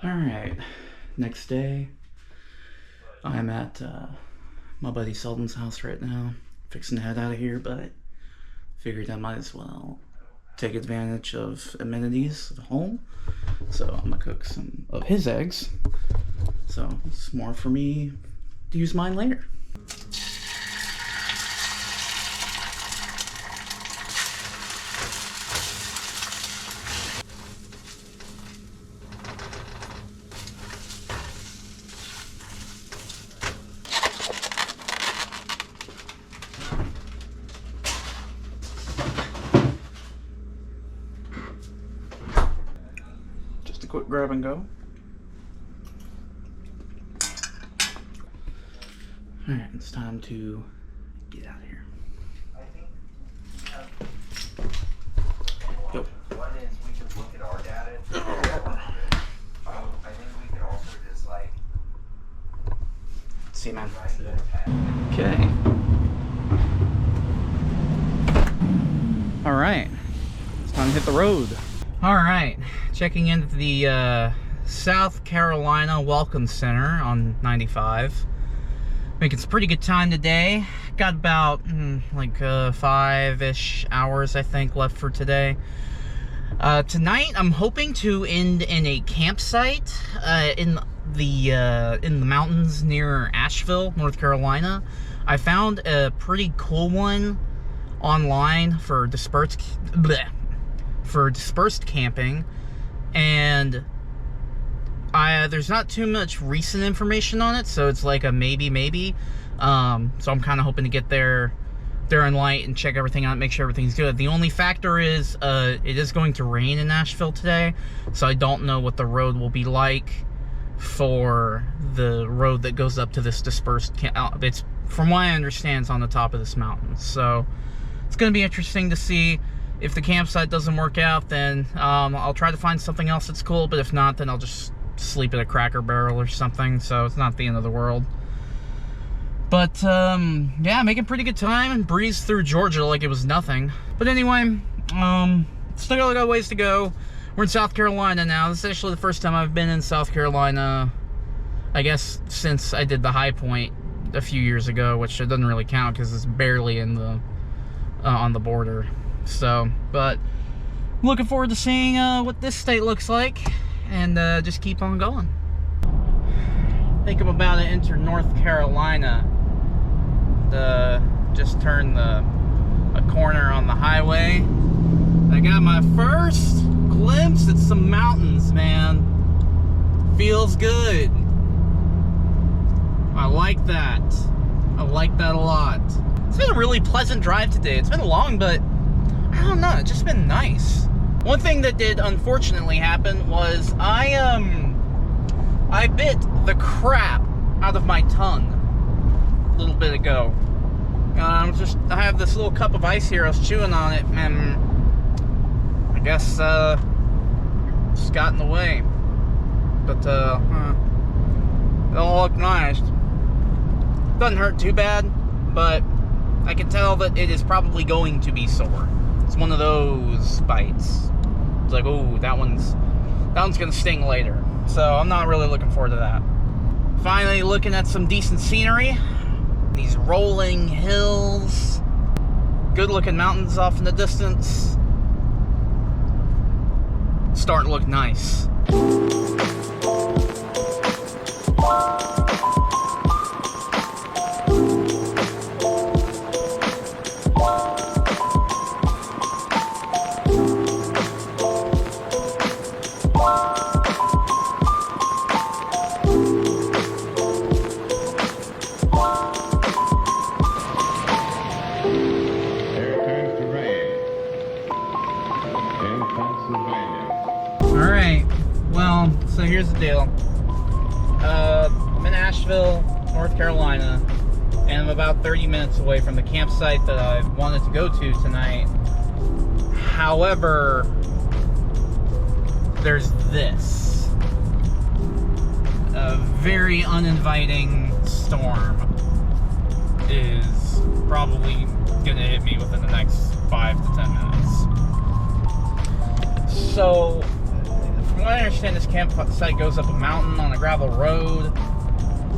Alright, next day, I'm at my buddy Selden's house right now, fixing to head out of here, but figured I might as well take advantage of amenities of home. So I'm gonna cook some of his eggs, so it's more for me to use mine later. Quick grab and go. Alright, it's time to get out of here. Go. One is we could look at our data. I think we could also just like. See you, man. Okay. Alright. It's time to hit the road. Alright. Checking into the South Carolina Welcome Center on 95. Making some pretty good time today. Got about like 5-ish hours I think left for today. Tonight I'm hoping to end in a campsite in the mountains near Asheville, North Carolina. I found a pretty cool one online for dispersed camping, and there's not too much recent information on it, so it's like a maybe. So I'm kind of hoping to get there in light and check everything out, make sure everything's good. The only factor is it is going to rain in Nashville today, so I don't know what the road will be like for the road that goes up to this dispersed camp. It's, from what I understand, it's on the top of this mountain, so it's going to be interesting to see. If the campsite doesn't work out, then I'll try to find something else that's cool, but if not, then I'll just sleep at a Cracker Barrel or something, so it's not the end of the world. But, yeah, making pretty good time and breezed through Georgia like it was nothing. But anyway, still got a ways to go. We're in South Carolina now. This is actually the first time I've been in South Carolina, I guess, since I did the High Point a few years ago, which it doesn't really count because it's barely in the on the border. So, but looking forward to seeing what this state looks like, and just keep on going. I think I'm about to enter North Carolina. Just turned a corner on the highway. I got my first glimpse at some mountains, man. Feels good. I like that. I like that a lot. It's been a really pleasant drive today. It's been long, but I don't know, it's just been nice. One thing that did unfortunately happen was I bit the crap out of my tongue a little bit ago. I have this little cup of ice here, I was chewing on it, and I guess just got in the way. But it all looked nice. Doesn't hurt too bad, but I can tell that it is probably going to be sore. It's one of those bites. It's like, oh, that one's gonna sting later. So I'm not really looking forward to that. Finally looking at some decent scenery. These rolling hills. Good looking mountains off in the distance. Starting to look nice. Alright, well, so here's the deal. I'm in Asheville, North Carolina, and I'm about 30 minutes away from the campsite that I wanted to go to tonight. However, there's this. A very uninviting storm is probably gonna hit me within the next 5 to 10 minutes. So, from what I understand, this campsite goes up a mountain on a gravel road,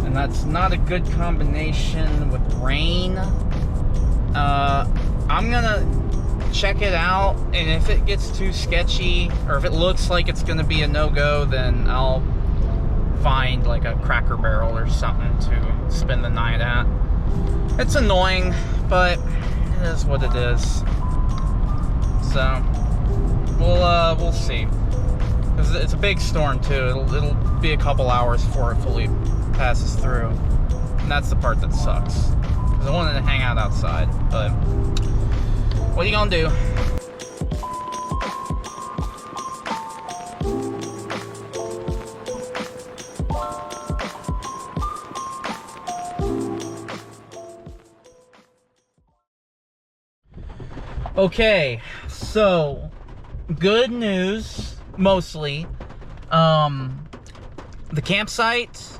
and that's not a good combination with rain. I'm gonna check it out, and if it gets too sketchy, or if it looks like it's gonna be a no-go, then I'll find like a Cracker Barrel or something to spend the night at. It's annoying, but it is what it is. So we'll see. It's a big storm too. It'll be a couple hours before it fully passes through, and that's the part that sucks. Because I wanted to hang out outside, but what are you gonna do? Okay, so good news, mostly. The campsite,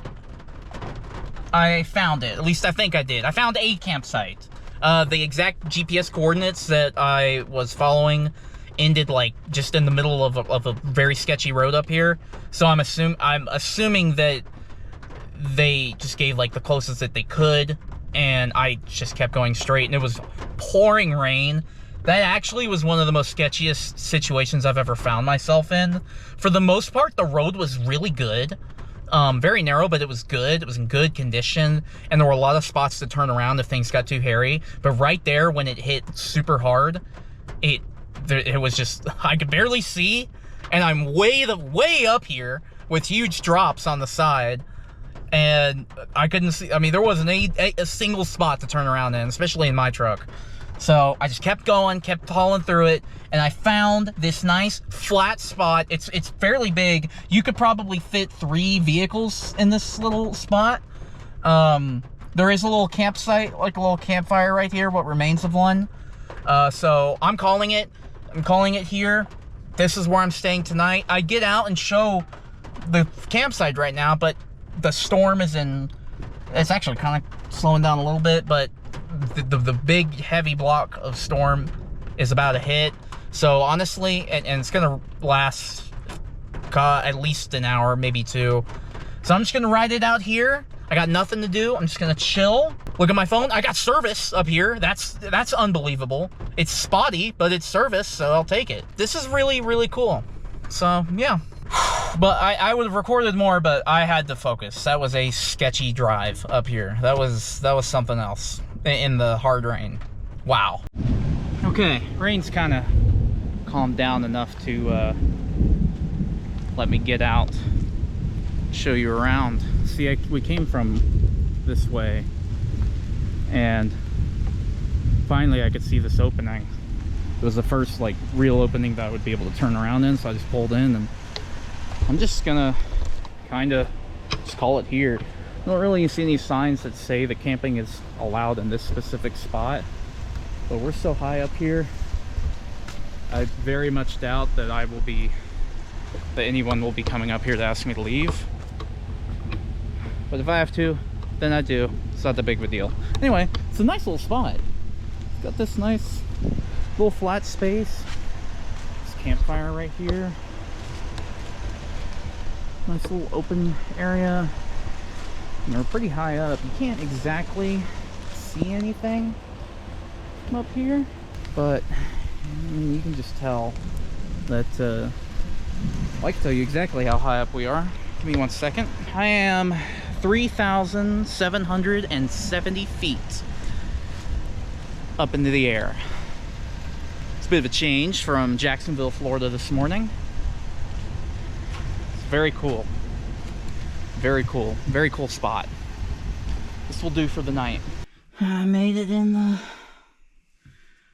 I found it. At least I think I did. I found a campsite. The exact GPS coordinates that I was following ended like just in the middle of a very sketchy road up here. So I'm assuming that they just gave like the closest that they could, and I just kept going straight, and it was pouring rain. That actually was one of the most sketchiest situations I've ever found myself in. For the most part, the road was really good. Very narrow, but it was good. It was in good condition, and there were a lot of spots to turn around if things got too hairy. But right there, when it hit super hard, it was just, I could barely see, and I'm way up here with huge drops on the side, and I couldn't see. I mean, there wasn't a single spot to turn around in, especially in my truck. So I just kept going, kept hauling through it, and I found this nice flat spot. It's fairly big. You could probably fit 3 vehicles in this little spot. There is a little campsite, like a little campfire right here, what remains of one. So I'm calling it here. This is where I'm staying tonight. I get out and show the campsite right now, but the storm is it's actually kind of slowing down a little bit, but the big heavy block of storm is about to hit. So honestly, and it's gonna last at least an hour, maybe 2. So I'm just gonna ride it out here. I got nothing to do. I'm just gonna chill, look at my phone. I got service up here. That's unbelievable. It's spotty, but it's service, so I'll take it. This is really, really cool. So yeah. But I would have recorded more, but I had to focus. That was a sketchy drive up here. That was something else in the hard rain. Wow. Okay, rain's kind of calmed down enough to let me get out, show you around. See, we came from this way, and finally I could see this opening. It was the first like real opening that I would be able to turn around in, so I just pulled in, and I'm just gonna kind of just call it here. I don't really see any signs that say that camping is allowed in this specific spot, but we're so high up here, I very much doubt that anyone will be coming up here to ask me to leave. But if I have to, then I do. It's not that big of a deal. Anyway, it's a nice little spot. It's got this nice little flat space. This campfire right here. Nice little open area. And we're pretty high up. You can't exactly see anything from up here, but I mean, you can just tell that I can tell you exactly how high up we are. Give me 1 second. I am 3,770 feet up into the air. It's a bit of a change from Jacksonville, Florida this morning. It's very cool. Very cool. Very cool spot. This will do for the night. I made it in the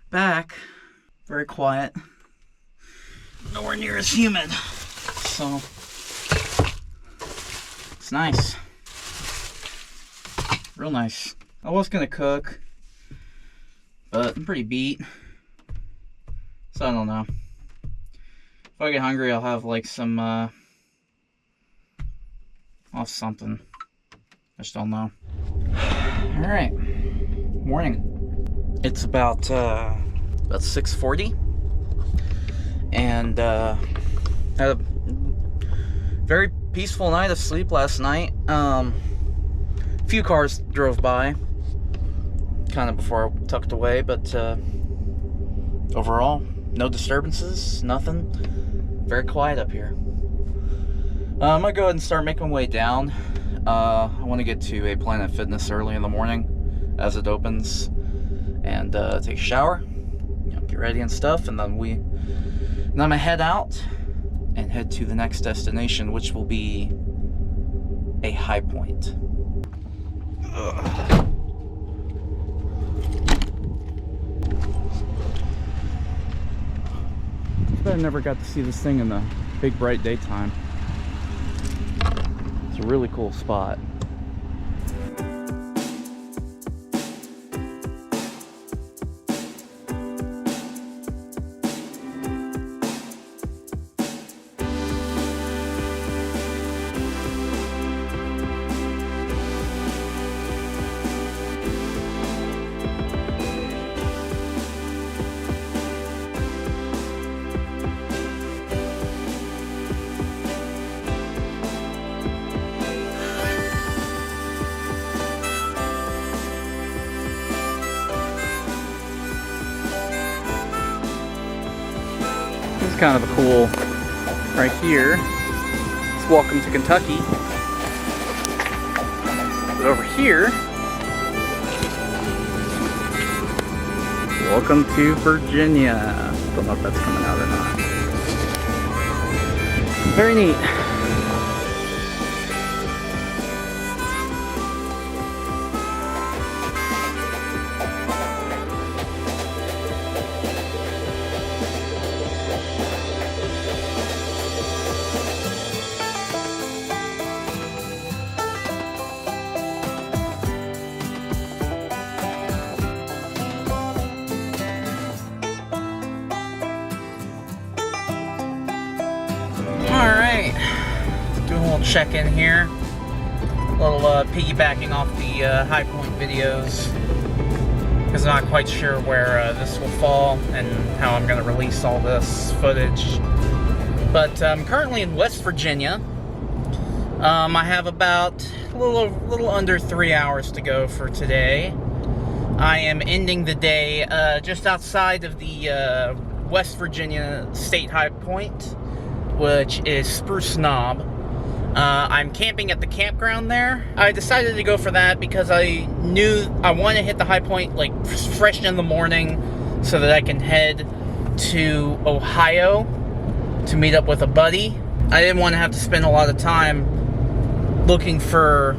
back. Very quiet. Nowhere near as humid. So it's nice. Real nice. I was gonna cook, but I'm pretty beat. So I don't know. If I get hungry, I'll have like some something. I just don't know. Alright. Morning. It's about 6:40. And I had a Very peaceful night of sleep last night. A few cars drove by kind of before I tucked away, but overall, no disturbances, nothing. Very quiet up here. I'm gonna go ahead and start making my way down. I want to get to a Planet Fitness early in the morning as it opens, and take a shower, get ready and stuff, and then I'm gonna head out and head to the next destination, which will be a high point. Ugh. I never got to see this thing in the big bright daytime. It's a really cool spot. This is kind of a cool, right here, it's Welcome to Kentucky. But over here, Welcome to Virginia. Don't know if that's coming out or not. Very neat. Doing a little check-in here. A little piggybacking off the high point videos, because I'm not quite sure where this will fall and how I'm going to release all this footage. But I'm currently in West Virginia. I have about a little under 3 hours to go for today. I am ending the day just outside of the West Virginia State High Point, which is Spruce Knob. I'm camping at the campground there. I decided to go for that because I knew I want to hit the high point like fresh in the morning so that I can head to Ohio to meet up with a buddy. I didn't want to have to spend a lot of time looking for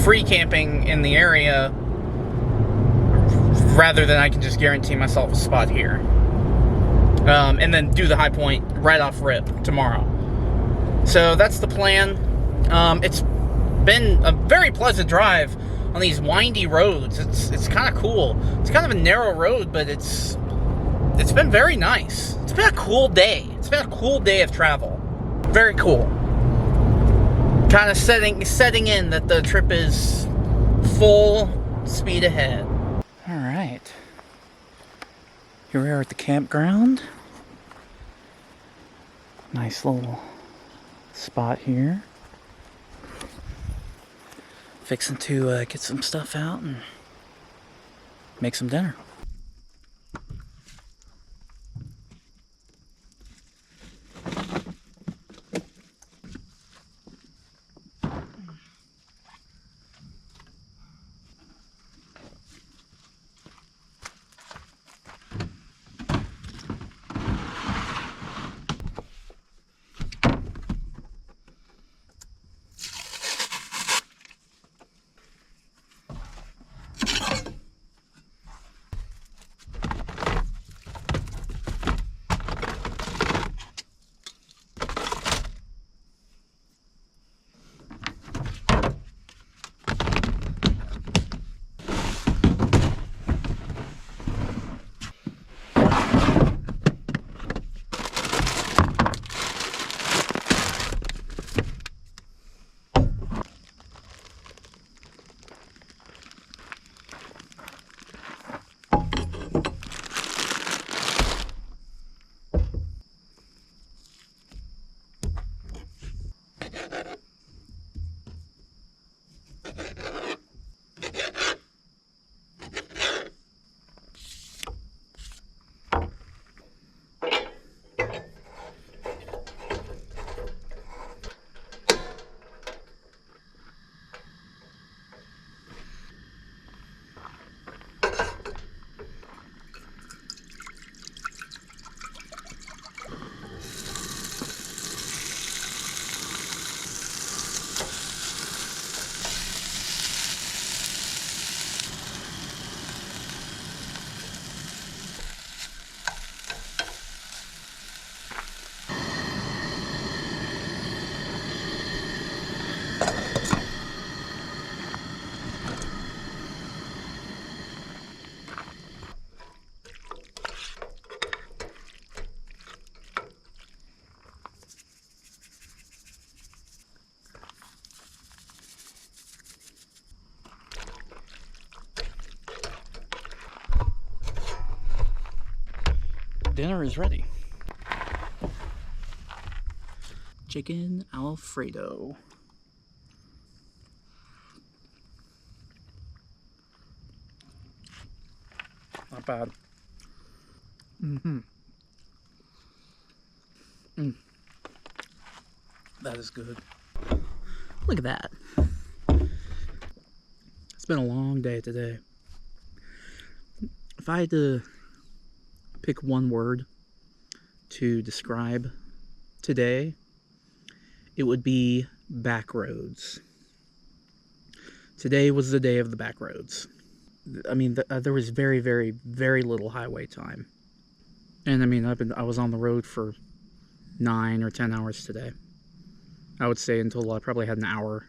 free camping in the area rather than I can just guarantee myself a spot here. And then do the high point right off rip tomorrow. So that's the plan. It's been a very pleasant drive on these windy roads. It's kind of cool. It's kind of a narrow road, but it's been very nice. It's been a cool day. It's been a cool day of travel. Very cool. Kind of setting in that the trip is full speed ahead. All right. Here we are at the campground. Nice little spot here. Fixing to get some stuff out and make some dinner. Dinner is ready. Chicken Alfredo. Not bad. That is good. Look at that. It's been a long day today. If I had to pick one word to describe today, it would be back roads. Today was the day of the back roads. I mean, there was very, very, very little highway time. And I mean, I was on the road for 9 or 10 hours today. I would say until I probably had an hour,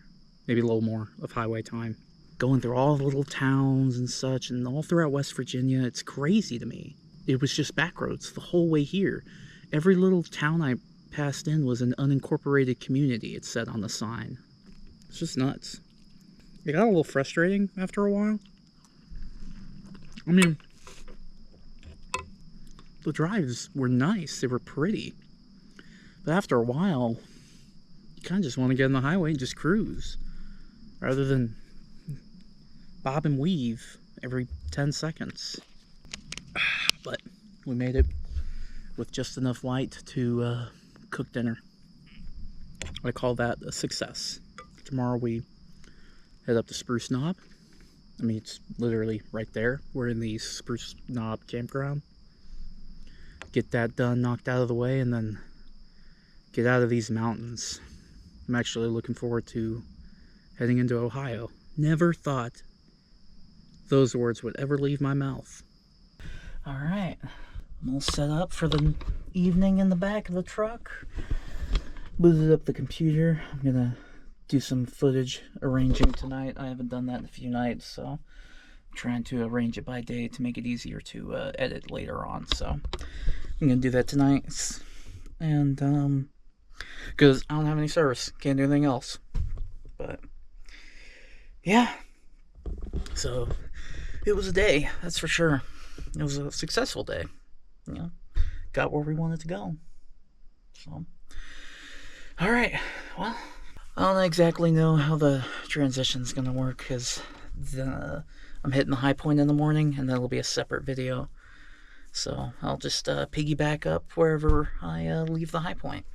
maybe a little more of highway time. Going through all the little towns and such, and all throughout West Virginia, it's crazy to me. It was just back roads the whole way here. Every little town I passed in was an unincorporated community, it said on the sign. It's just nuts. It got a little frustrating after a while. I mean, the drives were nice, they were pretty. But after a while, you kind of just want to get on the highway and just cruise. Rather than bob and weave every 10 seconds. But we made it with just enough light to cook dinner. I call that a success. Tomorrow we head up to Spruce Knob. I mean, it's literally right there. We're in the Spruce Knob campground. Get that done, knocked out of the way, and then get out of these mountains. I'm actually looking forward to heading into Ohio. Never thought those words would ever leave my mouth. Alright, I'm all set up for the evening in the back of the truck. Booted up the computer. I'm gonna do some footage arranging tonight. I haven't done that in a few nights, so I'm trying to arrange it by day to make it easier to edit later on. So I'm gonna do that tonight, and because I don't have any service, can't do anything else. But yeah, so it was a day, that's for sure. It was a successful day. You know, got where we wanted to go. So, all right. Well, I don't exactly know how the transition's gonna work because I'm hitting the high point in the morning, and that'll be a separate video. So I'll just piggyback up wherever I leave the high point.